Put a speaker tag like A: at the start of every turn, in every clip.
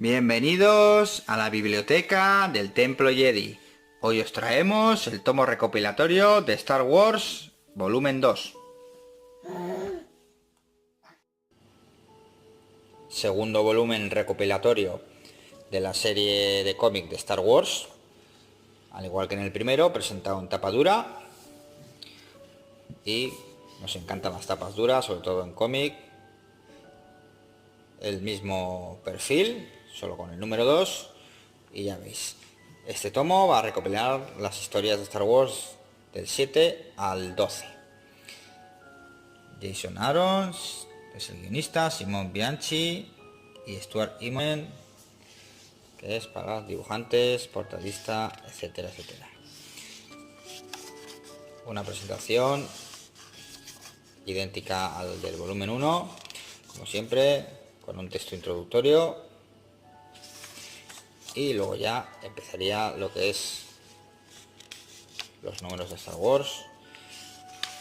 A: Bienvenidos a la biblioteca del Templo Jedi. Hoy os traemos el tomo recopilatorio de Star Wars, volumen 2. Segundo volumen recopilatorio de la serie de cómic de Star Wars. Al igual que en el primero, presentado en tapa dura. Y nos encantan las tapas duras, sobre todo en cómic. El mismo perfil, solo con el número 2. Y ya veis, este tomo va a recopilar las historias de Star Wars del 7 al 12. Jason Aaron es el guionista, Simon Bianchi y Stuart Immonen, que es para dibujantes, portadista, etcétera, etcétera. Una presentación idéntica al del volumen 1, como siempre, con un texto introductorio. Y luego ya empezaría lo que es los números de Star Wars,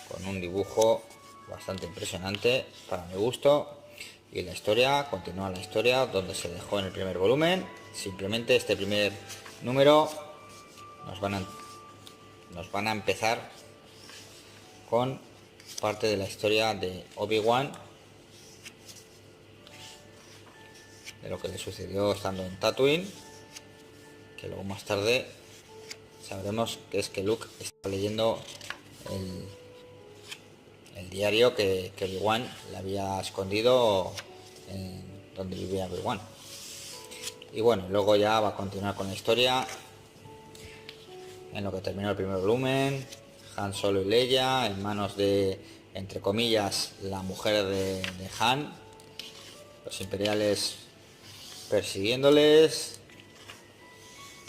A: con un dibujo bastante impresionante para mi gusto. Y la historia, continúa la historia donde se dejó en el primer volumen. Simplemente este primer número nos van a empezar con parte de la historia de Obi-Wan, de lo que le sucedió estando en Tatooine, que luego más tarde sabremos que es que Luke está leyendo el diario que Obi-Wan le había escondido en donde vivía Obi-Wan. Y bueno, luego ya va a continuar con la historia en lo que terminó el primer volumen. Han Solo y Leia en manos de, entre comillas, la mujer de Han, los imperiales persiguiéndoles,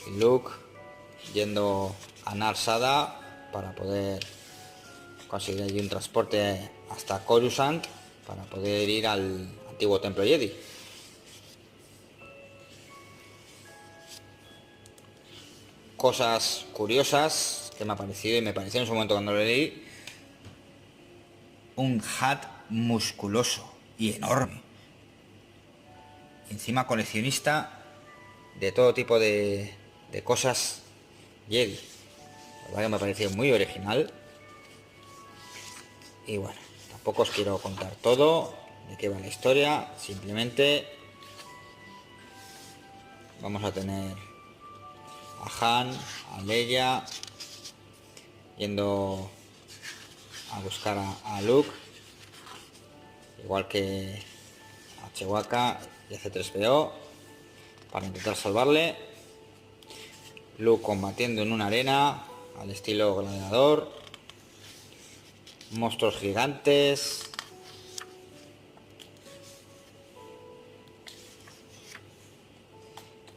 A: y Luke yendo a Nar Sada para poder conseguir allí un transporte hasta Coruscant para poder ir al antiguo templo Jedi. Cosas curiosas que me ha parecido y me pareció en su momento cuando lo leí: un hat musculoso y enorme, encima coleccionista de todo tipo de cosas Jedi. La verdad que me ha parecido muy original. Y bueno, tampoco os quiero contar todo de qué va la historia, simplemente vamos a tener a Han, a Leia yendo a buscar a Luke, igual que a Chewbacca y a C-3PO, para intentar salvarle. Luke combatiendo en una arena al estilo gladiador, monstruos gigantes.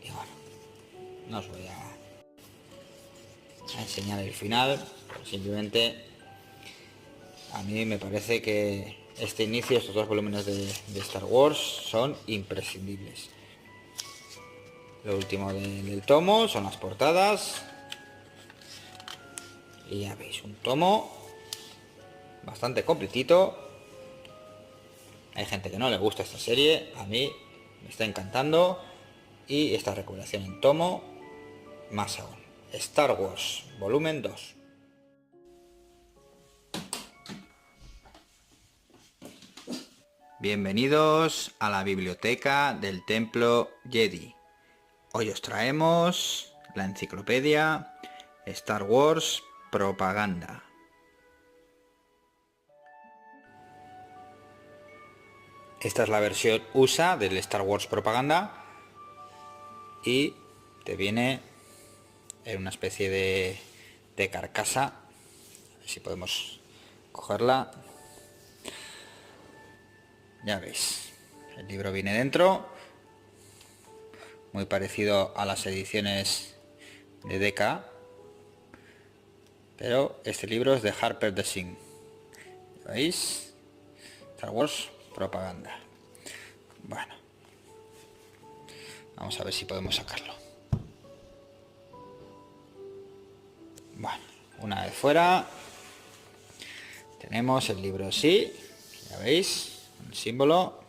A: Y bueno, no os voy a enseñar el final, pero simplemente a mí me parece que este inicio, estos dos volúmenes de Star Wars son imprescindibles. Lo último del tomo son las portadas. Y ya veis, un tomo bastante completito. Hay gente que no le gusta esta serie, a mí me está encantando. Y esta recopilación en tomo, más aún. Star Wars, volumen 2. Bienvenidos a la biblioteca del Templo Jedi. Hoy os traemos la enciclopedia Star Wars Propaganda. Esta es la versión USA del Star Wars Propaganda y te viene en una especie de carcasa. A ver si podemos cogerla. Ya veis, el libro viene dentro, muy parecido a las ediciones de DK, pero este libro es de Harper The Singh. ¿Veis? Star Wars Propaganda. Bueno, vamos a ver si podemos sacarlo. Bueno, una vez fuera, tenemos el libro así, ya veis, un símbolo.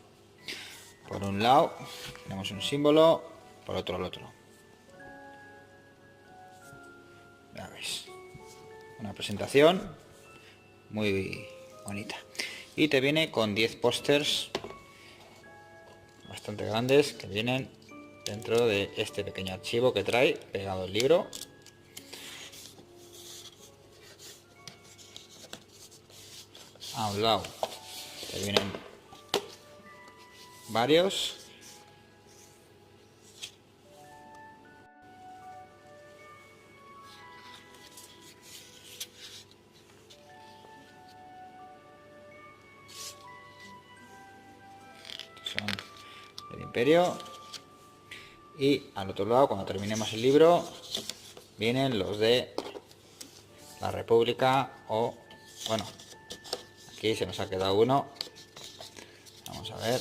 A: Por un lado tenemos un símbolo por otro al otro. Ya veis, una presentación muy bonita. Y te viene con 10 pósters bastante grandes que vienen dentro de este pequeño archivo que trae pegado el libro. A un lado te vienen varios. Son del Imperio. Y al otro lado, cuando terminemos el libro, vienen los de la República o, bueno, aquí se nos ha quedado uno. Vamos a ver.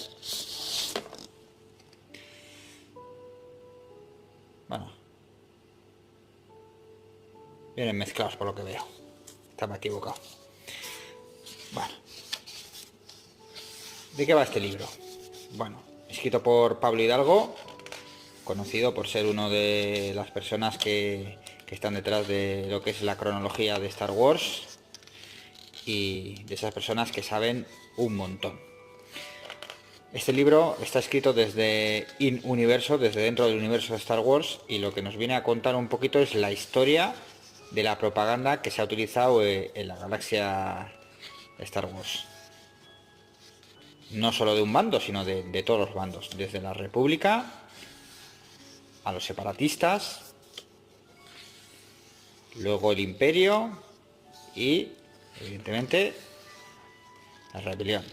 A: Bueno, vienen mezclados por lo que veo. Estaba equivocado. Bueno, ¿de qué va este libro? Bueno, escrito por Pablo Hidalgo, conocido por ser uno de las personas que están detrás de lo que es la cronología de Star Wars y de esas personas que saben un montón. Este libro está escrito desde in-universo, desde dentro del universo de Star Wars, y lo que nos viene a contar un poquito es la historia de la propaganda que se ha utilizado en la galaxia de Star Wars. No solo de un bando, sino de todos los bandos, desde la República a los separatistas, luego el Imperio y, evidentemente, la rebelión.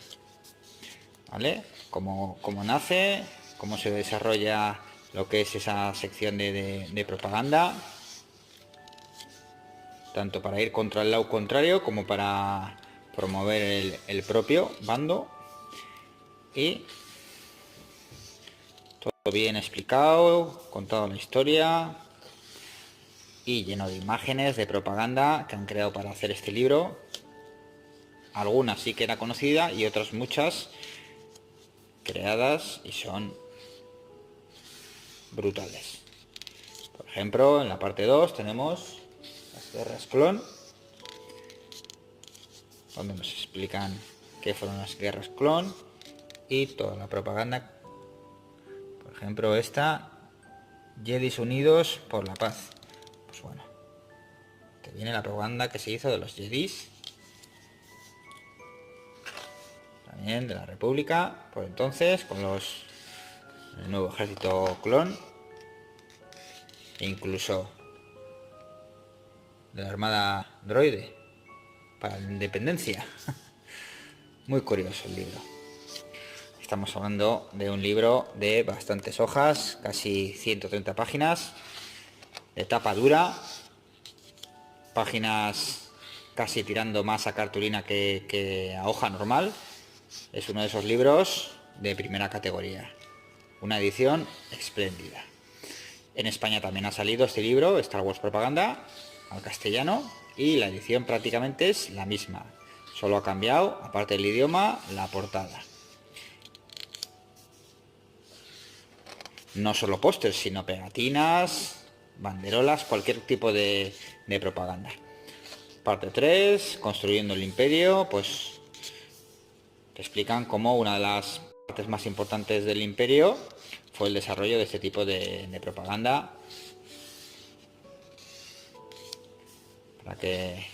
A: ¿Vale? Cómo nace, cómo se desarrolla lo que es esa sección de propaganda, tanto para ir contra el lado contrario como para promover el propio bando. Y todo bien explicado, contado la historia y lleno de imágenes de propaganda que han creado para hacer este libro. Algunas sí que era conocida y otras muchas creadas y son brutales. Por ejemplo, en la parte 2 tenemos las guerras clon, donde nos explican qué fueron las guerras clon y toda la propaganda. Por ejemplo, esta, Jedis unidos por la paz. Pues bueno, te viene la propaganda que se hizo de los Jedis, también de la República, por entonces, con el nuevo ejército clon, e incluso de la Armada Droide para la independencia. Muy curioso el libro. Estamos hablando de un libro de bastantes hojas, casi 130 páginas, de tapa dura, páginas casi tirando más a cartulina que a hoja normal. Es uno de esos libros de primera categoría, una edición espléndida. En España también ha salido este libro, Star Wars Propaganda, al castellano, y la edición prácticamente es la misma. Solo ha cambiado, aparte del idioma, la portada. No solo pósters, sino pegatinas, banderolas, cualquier tipo de propaganda. Parte 3, construyendo el imperio, pues te explican cómo una de las partes más importantes del imperio fue el desarrollo de este tipo de propaganda para que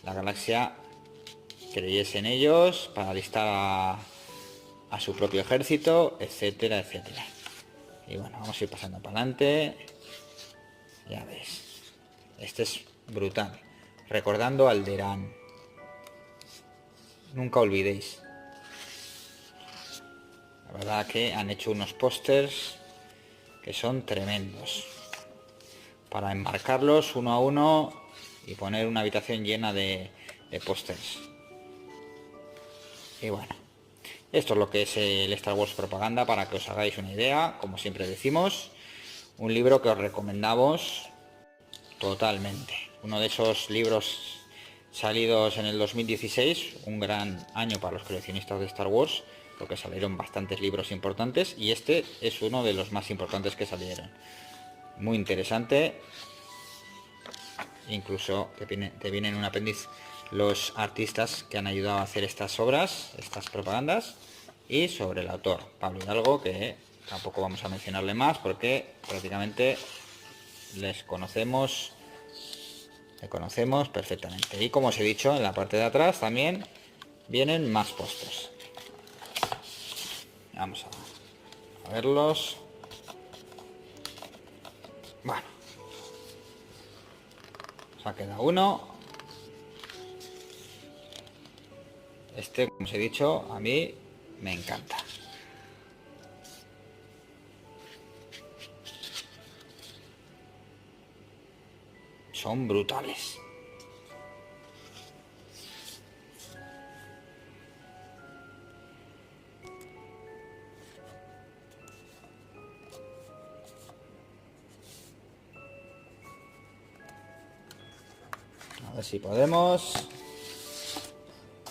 A: la galaxia creyese en ellos, para alistar a su propio ejército, etcétera, etcétera. Y bueno, vamos a ir pasando para adelante. Ya ves, este es brutal. Recordando Alderaan, nunca olvidéis. La verdad que han hecho unos pósters que son tremendos, para enmarcarlos uno a uno y poner una habitación llena de pósters. Y bueno, esto es lo que es el Star Wars Propaganda, para que os hagáis una idea. Como siempre decimos, un libro que os recomendamos totalmente. Uno de esos libros salidos en el 2016, un gran año para los coleccionistas de Star Wars, porque salieron bastantes libros importantes y este es uno de los más importantes que salieron. Muy interesante. Incluso te viene en un apéndice los artistas que han ayudado a hacer estas obras, estas propagandas, y sobre el autor, Pablo Hidalgo, que tampoco vamos a mencionarle más porque prácticamente le conocemos perfectamente. Y como os he dicho, en la parte de atrás también vienen más pósters. Vamos a verlos. Bueno, se ha quedado uno. Este, como os he dicho, a mí me encanta. Son brutales. A ver si podemos.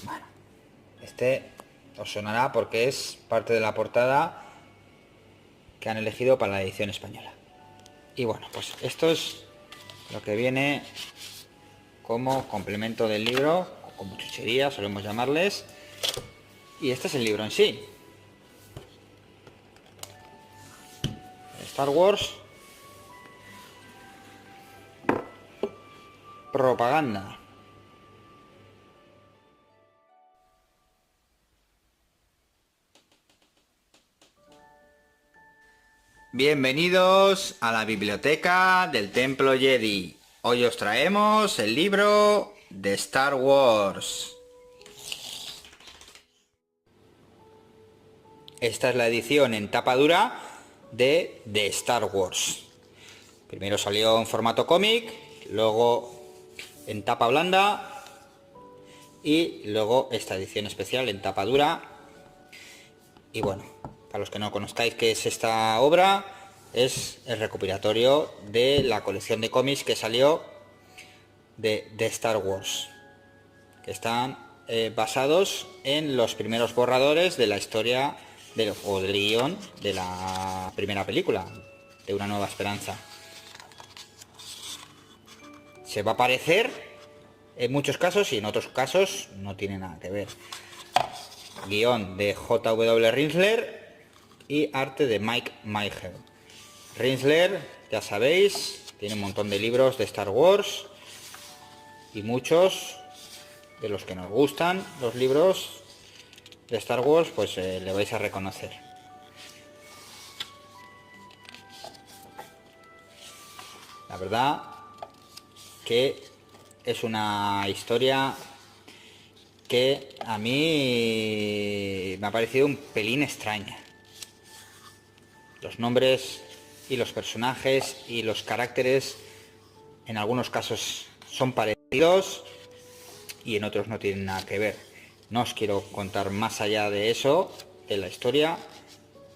A: Bueno, este os sonará porque es parte de la portada que han elegido para la edición española. Y bueno, pues esto es lo que viene como complemento del libro, o como chuchería, solemos llamarles. Y este es el libro en sí. Star Wars. Propaganda. Bienvenidos a la biblioteca del Templo Jedi. Hoy os traemos el libro de Star Wars. Esta es la edición en tapa dura de Star Wars. Primero salió en formato cómic, luego en tapa blanda y luego esta edición especial en tapa dura. Y bueno, para los que no conozcáis qué es esta obra, es el recopilatorio de la colección de cómics que salió de Star Wars, que están basados en los primeros borradores de la historia del guión de la primera película, de Una Nueva Esperanza. Se va a parecer en muchos casos y en otros casos no tiene nada que ver. Guión de J.W. Rinsler y arte de Mike Maigel. Rinsler, ya sabéis, tiene un montón de libros de Star Wars y muchos de los que nos gustan los libros de Star Wars, pues le vais a reconocer. La verdad que es una historia que a mí me ha parecido un pelín extraña. Los nombres y los personajes y los caracteres en algunos casos son parecidos y en otros no tienen nada que ver. No os quiero contar más allá de eso, de la historia,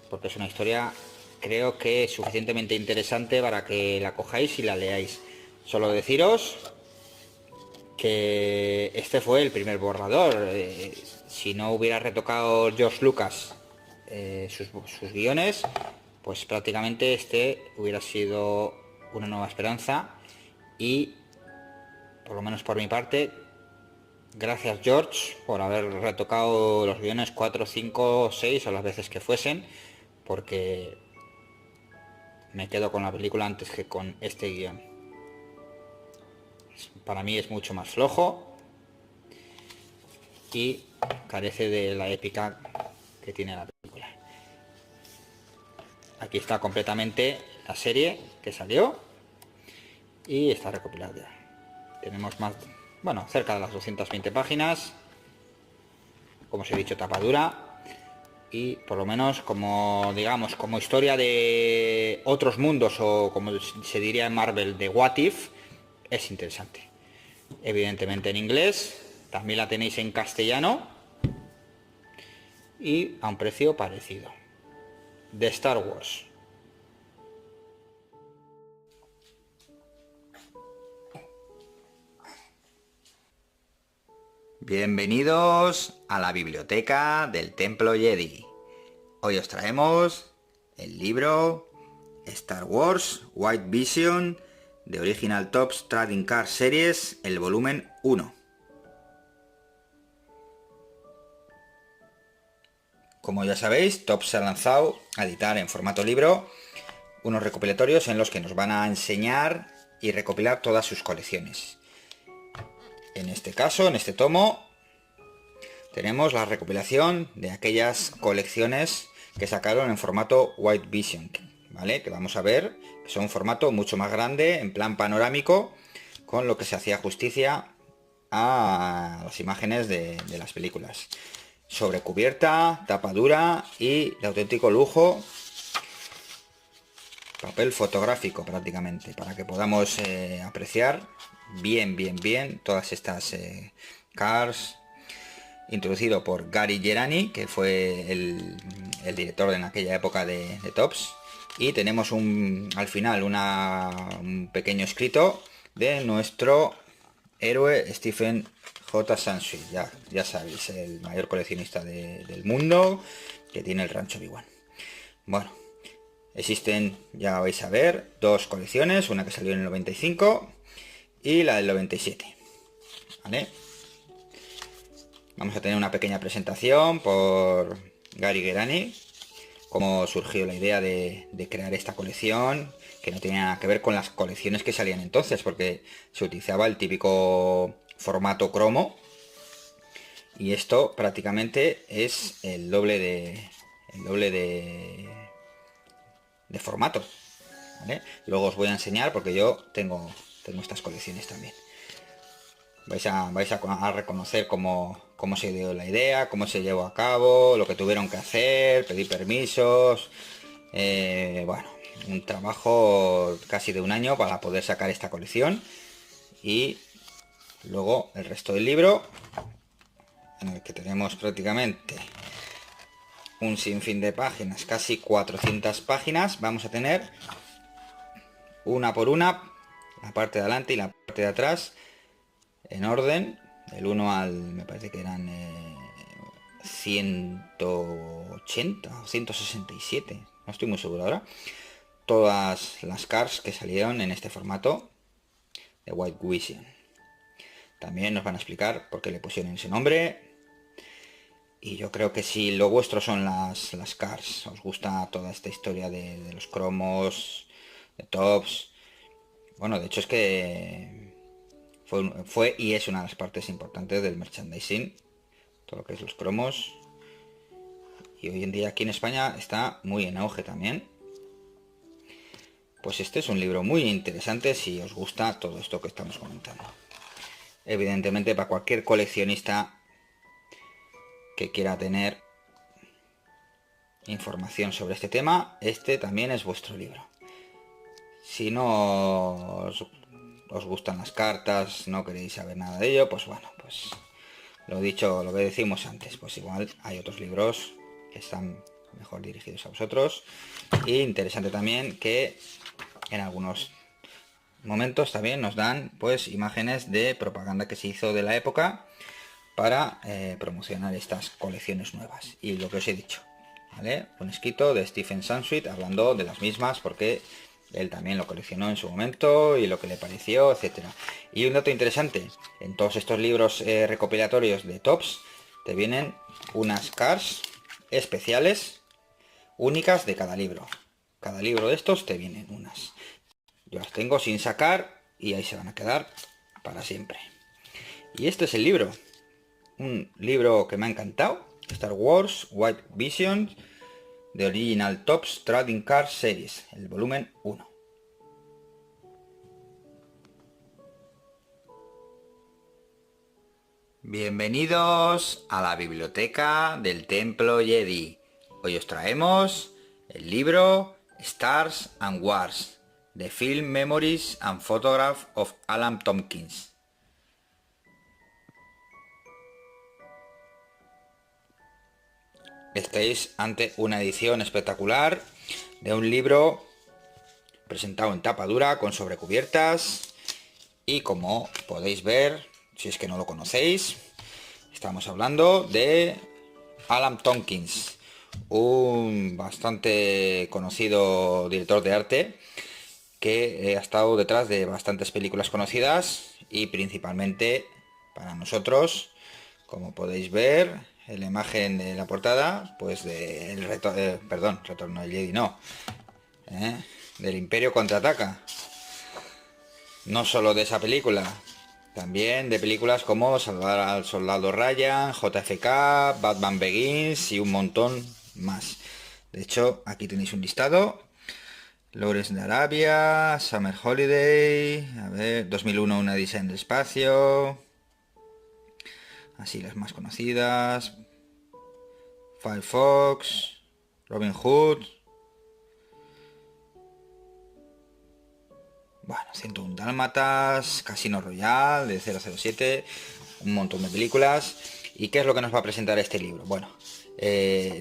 A: porque es una historia, creo que suficientemente interesante para que la cojáis y la leáis. Solo deciros que este fue el primer borrador. Si no hubiera retocado George Lucas sus guiones, pues prácticamente este hubiera sido Una Nueva Esperanza. Y por lo menos por mi parte, gracias George por haber retocado los guiones 4, 5, 6 o las veces que fuesen, porque me quedo con la película antes que con este guión. Para mí es mucho más flojo y carece de la épica que tiene la película. Aquí está completamente la serie que salió y está recopilada. Tenemos más, bueno, cerca de las 220 páginas, como os he dicho, tapa dura, y por lo menos como, digamos, como historia de otros mundos, o como se diría en Marvel, de What If, es interesante. Evidentemente en inglés, también la tenéis en castellano y a un precio parecido. De Star Wars. Bienvenidos a la biblioteca del Templo Jedi. Hoy os traemos el libro Star Wars White Vision de Original Tops Trading Card Series, el volumen 1. Como ya sabéis, Tops se ha lanzado a editar en formato libro unos recopilatorios en los que nos van a enseñar y recopilar todas sus colecciones. En este caso, en este tomo, tenemos la recopilación de aquellas colecciones que sacaron en formato White Vision, ¿vale? Que vamos a ver, que son un formato mucho más grande, en plan panorámico, con lo que se hacía justicia a las imágenes de las películas. Sobre cubierta, tapa dura y de auténtico lujo, papel fotográfico prácticamente, para que podamos apreciar bien todas estas cards, introducido por Gary Gerani, que fue el director en aquella época de Tops. Y tenemos al final un pequeño escrito de nuestro héroe Stephen J. Sansweet, ya sabéis, el mayor coleccionista del mundo, que tiene el rancho Obi-Wan. Bueno, existen, ya vais a ver, dos colecciones, una que salió en el 95 y la del 97, ¿vale? Vamos a tener una pequeña presentación por Gary Gerani, cómo surgió la idea de crear esta colección, que no tenía nada que ver con las colecciones que salían entonces, porque se utilizaba el típico formato cromo, y esto prácticamente es el doble de formato, ¿vale? Luego os voy a enseñar, porque yo tengo estas colecciones también. Vais a reconocer cómo se dio la idea, cómo se llevó a cabo, lo que tuvieron que hacer, pedir permisos. Bueno, un trabajo casi de un año para poder sacar esta colección. Y luego el resto del libro, en el que tenemos prácticamente un sinfín de páginas, casi 400 páginas. Vamos a tener una por una, la parte de adelante y la parte de atrás, en orden, del 1 al, me parece que eran 180 o 167, no estoy muy seguro ahora. Todas las cards que salieron en este formato de White Vision. También nos van a explicar por qué le pusieron ese nombre. Y yo creo que si lo vuestro son las cards, os gusta toda esta historia de los cromos, de Tops. Bueno, de hecho es que fue y es una de las partes importantes del merchandising, todo lo que es los cromos, y hoy en día aquí en España está muy en auge también. Pues este es un libro muy interesante si os gusta todo esto que estamos comentando. Evidentemente, para cualquier coleccionista que quiera tener información sobre este tema, este también es vuestro libro. Si no os gustan las cartas, no queréis saber nada de ello, pues bueno, pues lo dicho, lo que decimos antes, pues igual hay otros libros que están mejor dirigidos a vosotros. Y interesante también que en algunos momentos también nos dan pues imágenes de propaganda que se hizo de la época para promocionar estas colecciones nuevas. Y lo que os he dicho, ¿vale? Un escrito de Stephen Sansweet hablando de las mismas, porque él también lo coleccionó en su momento y lo que le pareció, etcétera. Y un dato interesante, en todos estos libros recopilatorios de Tops te vienen unas cards especiales únicas de cada libro. Cada libro de estos te vienen unas. Yo las tengo sin sacar y ahí se van a quedar para siempre. Y este es el libro. Un libro que me ha encantado. Star Wars White Vision de Original Tops Trading Card Series, el volumen 1. Bienvenidos a la biblioteca del Templo Jedi. Hoy os traemos el libro Stars and Wars, The Film Memories and Photograph of Alan Tompkins. Estáis ante una edición espectacular de un libro presentado en tapa dura con sobrecubiertas, y como podéis ver, si es que no lo conocéis, Estamos hablando de Alan Tompkins, un bastante conocido director de arte que ha estado detrás de bastantes películas conocidas y principalmente para nosotros, como podéis ver en la imagen de la portada, pues Retorno del Jedi, no, del Imperio Contraataca. No solo de esa película, también de películas como Salvar al Soldado Ryan, JFK, Batman Begins y un montón más. De hecho, aquí tenéis un listado. Lawrence de Arabia, Summer Holiday, a ver, 2001 Una Odisea en el Espacio, así las más conocidas, Firefox, Robin Hood, bueno, 101 Dálmatas, Casino Royale de 007, un montón de películas. ¿Y qué es lo que nos va a presentar este libro? Bueno,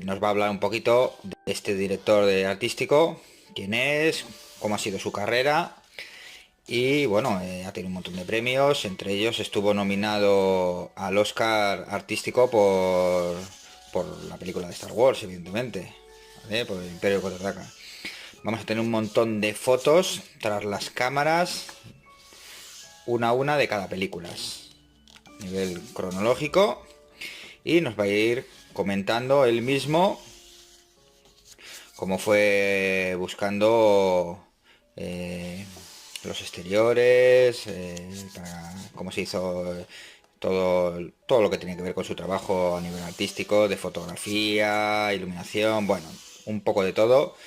A: nos va a hablar un poquito de este director artístico, quién es, cómo ha sido su carrera. Y bueno, ha tenido un montón de premios, entre ellos estuvo nominado al Oscar artístico por la película de Star Wars, evidentemente, ¿vale? Por el Imperio Contraataca. Vamos a tener un montón de fotos tras las cámaras, una a una de cada película, a nivel cronológico, y nos va a ir comentando él mismo cómo fue buscando los exteriores, cómo se hizo todo lo que tiene que ver con su trabajo a nivel artístico, de fotografía, iluminación, bueno, un poco de todo,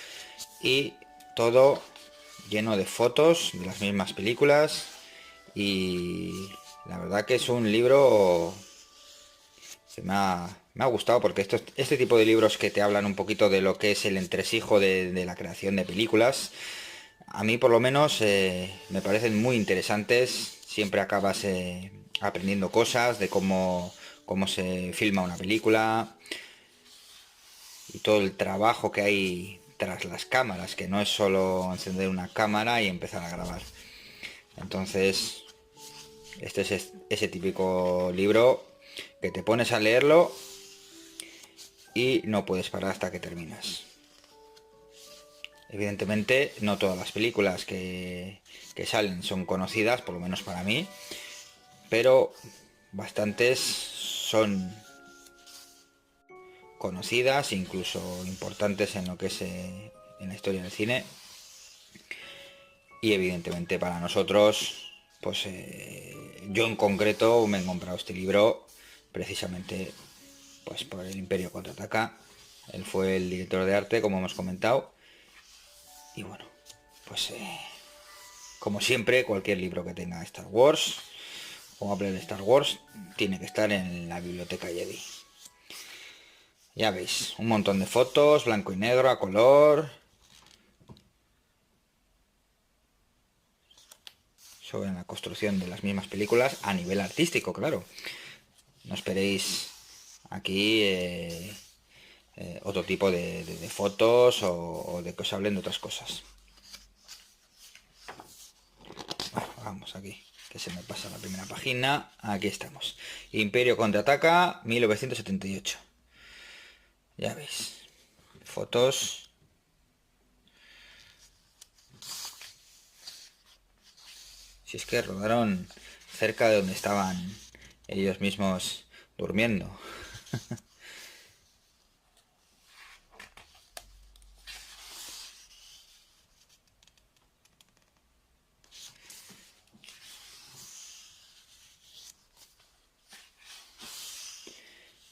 A: y todo lleno de fotos de las mismas películas. Y la verdad que es un libro que me ha gustado, porque este tipo de libros que te hablan un poquito de lo que es el entresijo de la creación de películas, a mí por lo menos me parecen muy interesantes. Siempre acabas aprendiendo cosas de cómo se filma una película y todo el trabajo que hay tras las cámaras, que no es solo encender una cámara y empezar a grabar. Entonces, este es ese típico libro que te pones a leerlo y no puedes parar hasta que terminas. Evidentemente, no todas las películas que salen son conocidas, por lo menos para mí, pero bastantes son conocidas, incluso importantes en lo que es en la historia del cine. Y evidentemente para nosotros, pues yo en concreto me he comprado este libro precisamente pues por el Imperio Contraataca. Él fue el director de arte, como hemos comentado. Y bueno, pues como siempre, cualquier libro que tenga Star Wars o hable de Star Wars tiene que estar en la biblioteca Jedi. Ya veis, un montón de fotos, blanco y negro, a color, sobre la construcción de las mismas películas a nivel artístico, claro. No esperéis aquí otro tipo de fotos o de que os hablen de otras cosas. Bueno, vamos aquí, que se me pasa la primera página. Aquí estamos. Imperio Contraataca, 1978. Ya veis. Fotos. Si es que rodaron cerca de donde estaban ellos mismos durmiendo.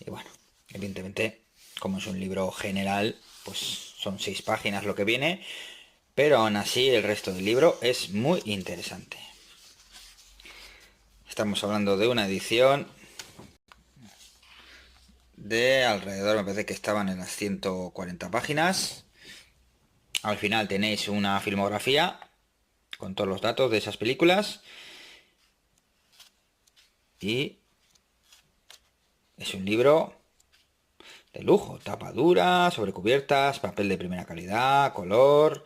A: Y bueno, evidentemente, como es un libro general, pues son 6 páginas lo que viene, pero aún así el resto del libro es muy interesante. Estamos hablando de una edición de alrededor, me parece que estaban en las 140 páginas. Al final tenéis una filmografía con todos los datos de esas películas. Y es un libro de lujo, tapa dura, sobrecubiertas, papel de primera calidad, color.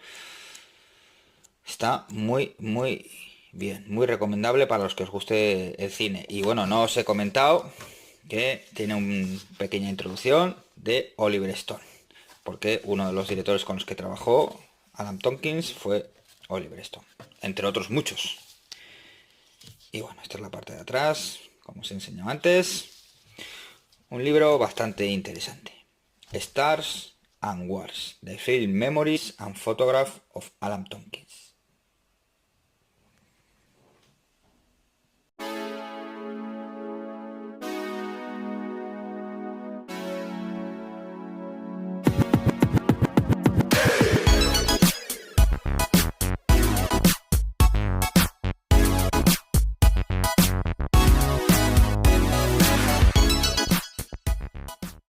A: Está muy bien, muy recomendable para los que os guste el cine. Y bueno, no os he comentado que tiene una pequeña introducción de Oliver Stone, porque uno de los directores con los que trabajó Alan Tompkins fue Oliver Stone, entre otros muchos. Y bueno, esta es la parte de atrás, como os he enseñado antes. Un libro bastante interesante. Stars and Wars, The Film Memories and Photograph of Alan Tompkins.